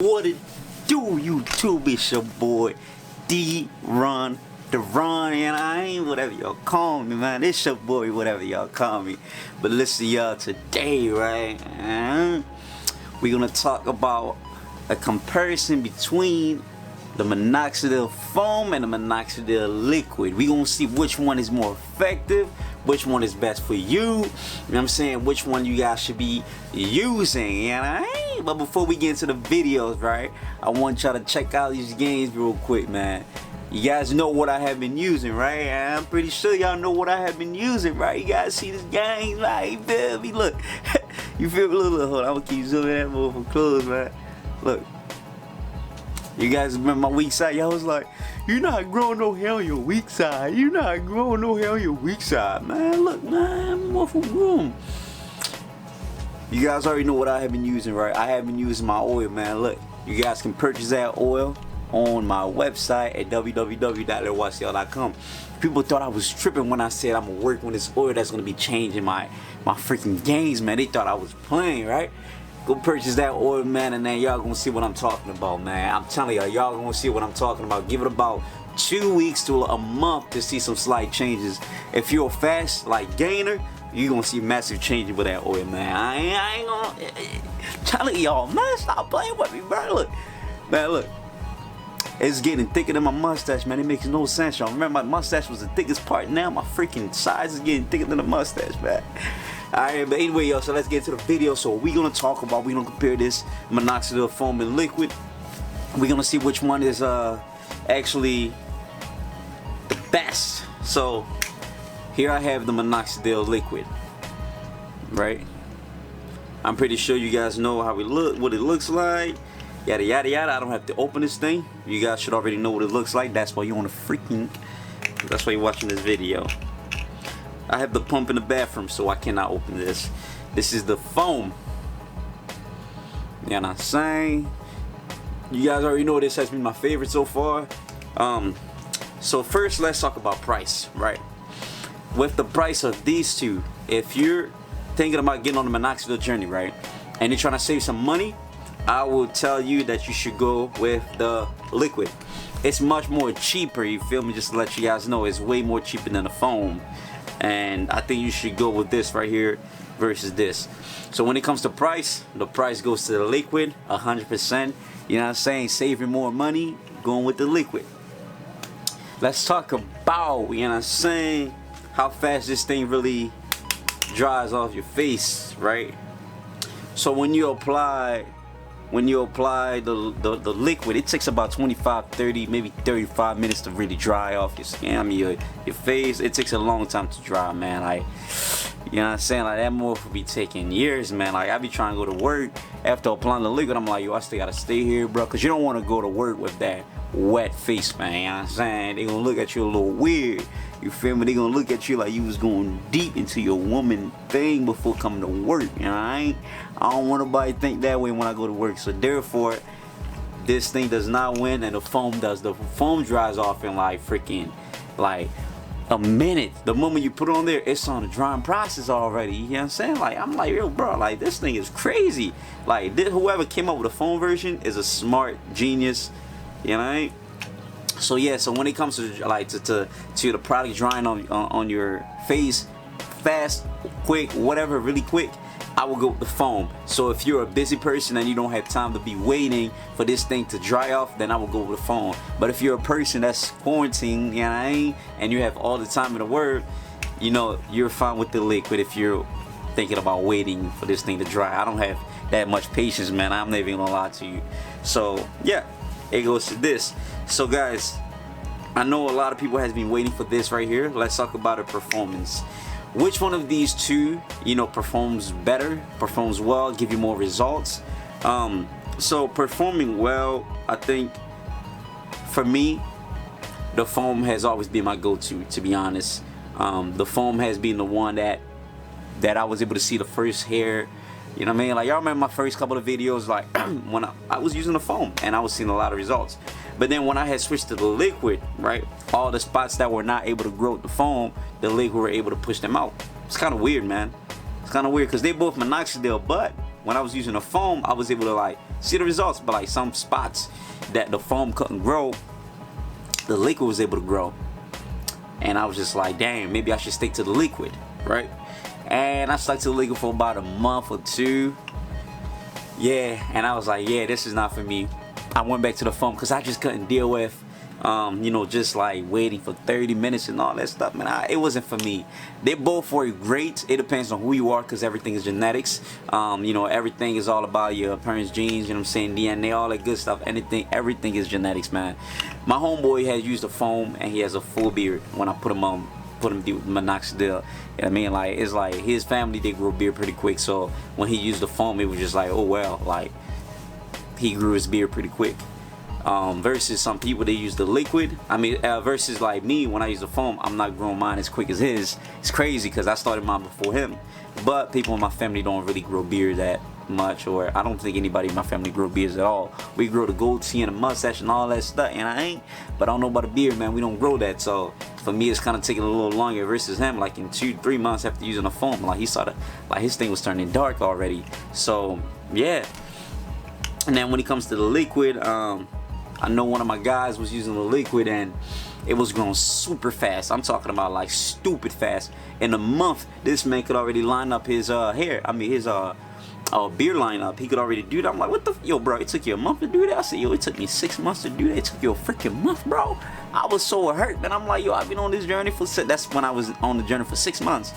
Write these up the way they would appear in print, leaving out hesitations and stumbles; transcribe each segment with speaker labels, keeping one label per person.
Speaker 1: What it do, YouTube? It's your boy Doron, and I ain't whatever y'all call me, man. It's your boy, whatever y'all call me. But listen, y'all, today, right? We're gonna talk about a comparison between the Minoxidil foam and the Minoxidil liquid. We're gonna see which one is more effective, which one is best for you. You know what I'm saying? Which one you guys should be using, you know? But before we get into the videos, right, I want y'all to check out these games real quick, man. You guys know what I have been using, right? I'm pretty sure y'all know what I have been using, right? You guys see this game, right? You feel me? Look, you feel me? Look, hold on, I'm gonna keep zooming that motherfucker close, man. Look, you guys remember my weak side? Y'all was like, you're not growing no hair on your weak side. You're not growing no hair on your weak side, man. Look, man, I'm motherfucker groom. You guys already know what I have been using, right? I have been using my oil, man. Look, you guys can purchase that oil on my website at www.letwatchdl.com. People thought I was tripping when I said I'm gonna work with this oil that's gonna be changing my freaking games, man. They thought I was playing, right? Go purchase that oil, man, and then y'all gonna see what I'm talking about, man. I'm telling y'all gonna see what I'm talking about. Give it about 2 weeks to a month to see some slight changes. If you're a fast like gainer, you're gonna see massive changes with that oil, man. I ain't gonna telling y'all, man, stop playing with me, bro. Look, man, look. It's getting thicker than my mustache, man. It makes no sense, y'all. Remember, my mustache was the thickest part. Now my freaking size is getting thicker than the mustache, man. Alright, but anyway, y'all, so let's get to the video. So we're gonna talk about, we're gonna compare this Minoxidil foam and liquid. We're gonna see which one is actually the best. So here I have the Minoxidil liquid, right? I'm pretty sure you guys know how it look, what it looks like. Yada yada yada. I don't have to open this thing. You guys should already know what it looks like. That's why you want to freaking. That's why you're watching this video. I have the pump in the bathroom, so I cannot open this. This is the foam. You know what I'm saying? You guys already know this has been my favorite so far. So first, let's talk about price, right? With the price of these two, if you're thinking about getting on the Minoxidil journey, right, and you're trying to save some money, I will tell you that you should go with the liquid. It's much more cheaper, you feel me? Just to let you guys know, it's way more cheaper than the foam. And I think you should go with this right here versus this. So when it comes to price, the price goes to the liquid 100%. You know what I'm saying? Saving more money, going with the liquid. Let's talk about, you know what I'm saying, how fast this thing really dries off your face, right? So when you apply the liquid, it takes about 25, 30, maybe 35 minutes to really dry off your skin, I mean your face. It takes a long time to dry, man. Like, you know what I'm saying? Like, that move will be taking years, man. Like, I be trying to go to work after applying the liquid. I'm like, yo, I still gotta stay here, bro, because you don't want to go to work with that wet face, man. You know what I'm saying? They gonna look at you a little weird. You feel me? They gonna look at you like you was going deep into your woman thing before coming to work. You know, I don't want nobody to think that way when I go to work. So therefore, this thing does not win, and the foam does. The foam dries off in like freaking like a minute. The moment you put it on there, it's on the drying process already. You know what I'm saying? Like, I'm like, yo, bro, like, this thing is crazy. Like, whoever came up with the foam version is a smart genius. You know what I mean? So yeah, so when it comes to like to the product drying on your face, fast, quick, whatever, really quick, I will go with the foam. So if you're a busy person and you don't have time to be waiting for this thing to dry off, then I will go with the foam. But if you're a person that's quarantined, you know what I mean, and you have all the time in the world, you know, you're fine with the liquid if you're thinking about waiting for this thing to dry. I don't have that much patience, man. I'm not even gonna lie to you. So yeah, it goes to this. So guys, I know a lot of people has been waiting for this right here. Let's talk about the performance. Which one of these two, you know, performs better, performs well, give you more results? So performing well, I think for me, the foam has always been my go-to, to be honest. The foam has been the one that I was able to see the first hair. You know what I mean? Like, y'all remember my first couple of videos, like when I was using the foam and I was seeing a lot of results. But then when I had switched to the liquid, right, all the spots that were not able to grow with the foam, the liquid were able to push them out. It's kind of weird, man. It's kind of weird because they both Minoxidil, but when I was using the foam, I was able to like see the results. But like some spots that the foam couldn't grow, the liquid was able to grow. And I was just like, damn, maybe I should stick to the liquid, right? And I stuck to the liquid for about a month or two. Yeah, and I was like, yeah, this is not for me. I went back to the foam because I just couldn't deal with you know, just like waiting for 30 minutes and all that stuff, man. It wasn't for me. They both were great. It depends on who you are, because everything is genetics. You know, everything is all about your parents' genes, you know what I'm saying, DNA, all that good stuff. Everything is genetics, man. My homeboy has used a foam and he has a full beard when I put him with Minoxidil. You know what I mean? Like, it's like his family, they grow beard pretty quick, so when he used the foam, it was just like, oh well, like he grew his beard pretty quick. Versus some people, they use the liquid. I mean, versus like me, when I use the foam, I'm not growing mine as quick as his. It's crazy because I started mine before him. But people in my family don't really grow beard that much, or I don't think anybody in my family grow beards at all. We grow the goatee and the mustache and all that stuff, and I ain't. But I don't know about the beard, man. We don't grow that, so for me, it's kind of taking a little longer. Versus him, like in 2-3 months after using the foam, like he started, like his thing was turning dark already. So yeah. And then when it comes to the liquid, I know one of my guys was using the liquid and it was growing super fast. I'm talking about like stupid fast. In a month, this man could already line up his hair. I mean his beard lineup. He could already do that. I'm like, what the yo, bro? It took you a month to do that? I said, yo, it took me 6 months to do that. It took you a freaking month, bro. I was so hurt, man. I'm like, yo, I've been on this journey for that's when I was on the journey for 6 months.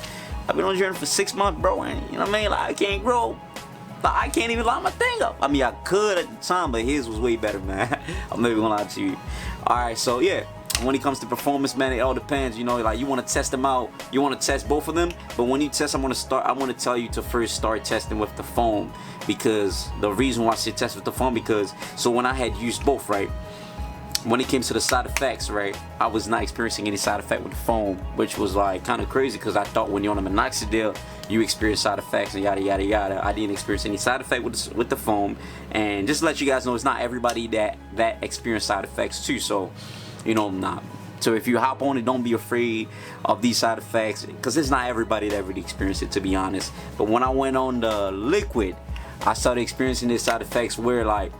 Speaker 1: I've been on the journey for 6 months, bro, and you know what I mean? Like, I can't grow. I can't even line my thing up. I mean, I could at the time, but his was way better, man. I'm never gonna lie to you. Alright, so yeah, when it comes to performance, man, it all depends. You know, like you want to test them out, you want to test both of them, but when you test, I want to tell you to first start testing with the foam, because the reason why I say test with the foam, because so when I had used both, right, when it came to the side effects, right, I was not experiencing any side effect with the foam, which was like kind of crazy, because I thought when you're on a minoxidil, you experience side effects and yada yada yada. I didn't experience any side effect with the foam, and just to let you guys know, it's not everybody that experience side effects too. So, you know, not. So if you hop on it, don't be afraid of these side effects, because it's not everybody that really experienced it, to be honest. But when I went on the liquid, I started experiencing these side effects where like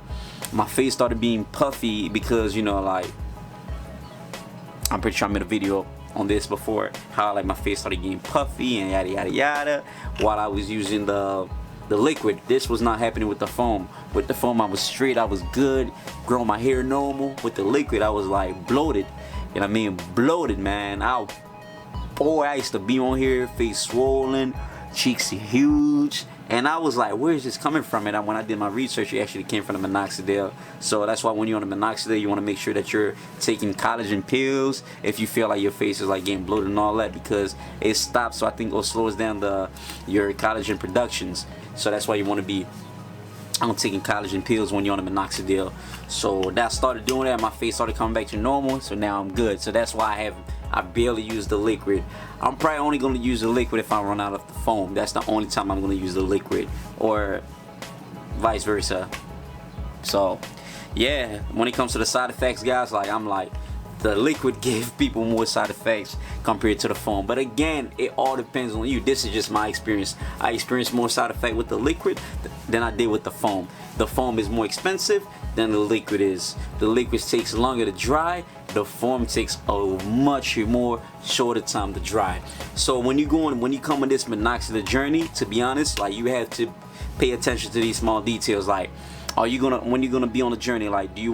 Speaker 1: my face started being puffy, because you know, like I'm pretty sure I made a video on this before, how like my face started getting puffy and yada yada yada while I was using the liquid. This was not happening with the foam. With the foam, I was straight, I was good, growing my hair normal. With the liquid, I was like bloated. You know what I mean? Bloated, man. I used to be on here, face swollen, cheeks huge. And I was like, where is this coming from? And when I did my research, it actually came from the minoxidil. So that's why when you're on the minoxidil, you want to make sure that you're taking collagen pills if you feel like your face is like getting bloated and all that, because it stops. So I think it slows down your collagen productions. So that's why you want to be taking collagen pills when you're on the minoxidil. So that started doing that. My face started coming back to normal. So now I'm good. So that's why I barely use the liquid. I'm probably only going to use the liquid if I run out of the foam. That's the only time I'm going to use the liquid, or vice versa. So yeah, when it comes to the side effects, guys, like I'm like, the liquid give people more side effects compared to the foam. But again, it all depends on you. This is just my experience. I experienced more side effect with the liquid than I did with the foam. The foam is more expensive than the liquid is. The liquid takes longer to dry. The foam takes a much more shorter time to dry. So when you come on this minoxidil journey, to be honest, like you have to pay attention to these small details. Like, when you're gonna be on the journey, like, do you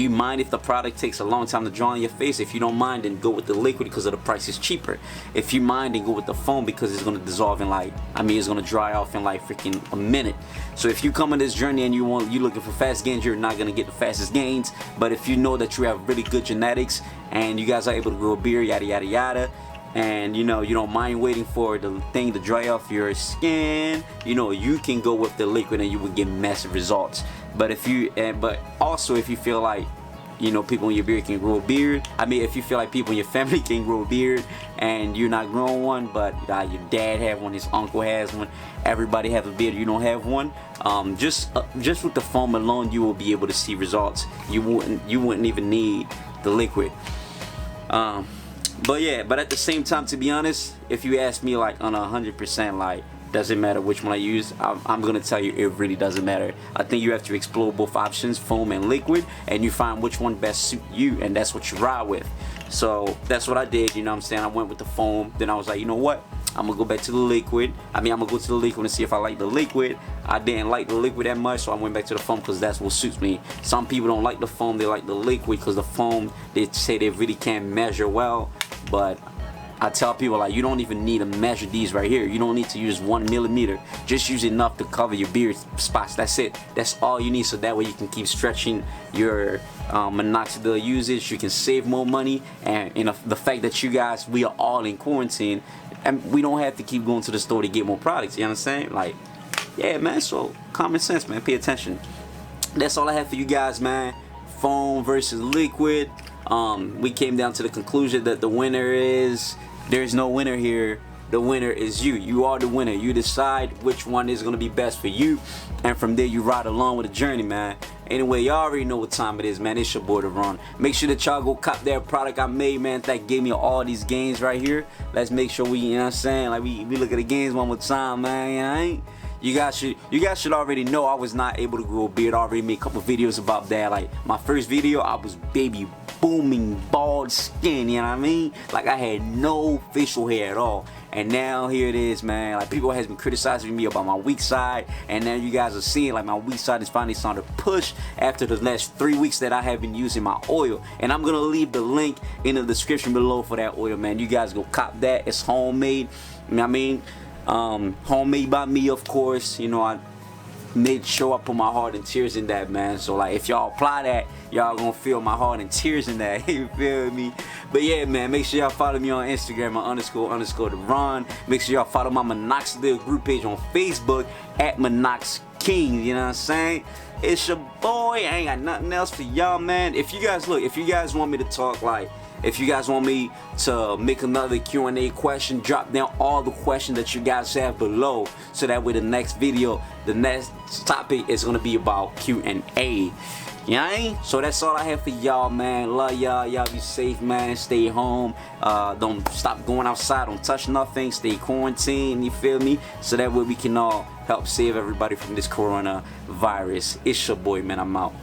Speaker 1: mind if the product takes a long time to dry on your face? If you don't mind, then go with the liquid because of the price is cheaper. If you mind, then go with the foam because it's gonna dissolve in it's gonna dry off in like freaking a minute. So if you come on this journey and you're looking for fast gains, you're not gonna get the fastest gains. But if you know that you have really good genetics and you guys are able to grow a beard, yada yada yada, and you know you don't mind waiting for the thing to dry off your skin, you know, you can go with the liquid and you will get massive results. But if you feel like, you know, people in your beard can grow a beard, if you feel like people in your family can grow a beard and you're not growing one, but your dad have one, his uncle has one, everybody have a beard, you don't have one, just with the foam alone, you will be able to see results. You wouldn't even need the liquid. But at the same time, to be honest, if you ask me like on 100%, like doesn't matter which one I use. I'm gonna tell you, it really doesn't matter. I think you have to explore both options, foam and liquid, and you find which one best suit you, and that's what you ride with. So that's what I did, you know what I'm saying? I went with the foam, then I was like, you know what, I'm gonna go back to the liquid. I'm gonna go to the liquid and see if I like the liquid. I didn't like the liquid that much, so I went back to the foam because that's what suits me. Some people don't like the foam, they like the liquid because the foam, they say they really can't measure well. But I tell people, like, you don't even need to measure these right here. You don't need to use 1 millimeter. Just use enough to cover your beard spots. That's it. That's all you need, so that way you can keep stretching your minoxidil usage. You can save more money, and the fact that you guys, we are all in quarantine, and we don't have to keep going to the store to get more products. You understand? Like, yeah, man. So common sense, man. Pay attention. That's all I have for you guys, man. Foam versus liquid. We came down to the conclusion that the winner is, there's no winner here. The winner is you. You are the winner. You decide which one is going to be best for you, and from there you ride along with the journey, man. Anyway, y'all already know what time it is, man. It's your boy Doron. Make sure that y'all go cop that product I made, man, that gave me all these gains right here. Let's make sure we, you know what I'm saying, like we look at the gains one more time, man. You know, ain't you guys should already know I was not able to grow a beard. I already made a couple videos about that. Like my first video, I was baby booming bald skin, you know what I mean? Like I had no facial hair at all. And now here it is, man. Like people has been criticizing me about my weak side, and now you guys are seeing like my weak side is finally starting to push after the last 3 weeks that I have been using my oil. And I'm gonna leave the link in the description below for that oil, man. You guys go cop that. It's homemade. You know what I mean? Homemade by me, of course. You know, I made sure I put my heart and tears in that, man. So like if y'all apply that, y'all gonna feel my heart and tears in that. You feel me? But yeah, man, make sure y'all follow me on Instagram on __Doron. Make sure y'all follow my Minoxidil group page on Facebook at Minox King. You know what I'm saying? It's your boy. I ain't got nothing else for y'all, man. If you guys want me to talk, like, if you guys want me to make another Q&A question, drop down all the questions that you guys have below, so that way the next video, the next topic is gonna be about Q&A. You know what I mean? So that's all I have for y'all, man. Love y'all. Y'all be safe, man. Stay home. Don't stop going outside. Don't touch nothing. Stay quarantined. You feel me? So that way we can all help save everybody from this coronavirus. It's your boy, man. I'm out.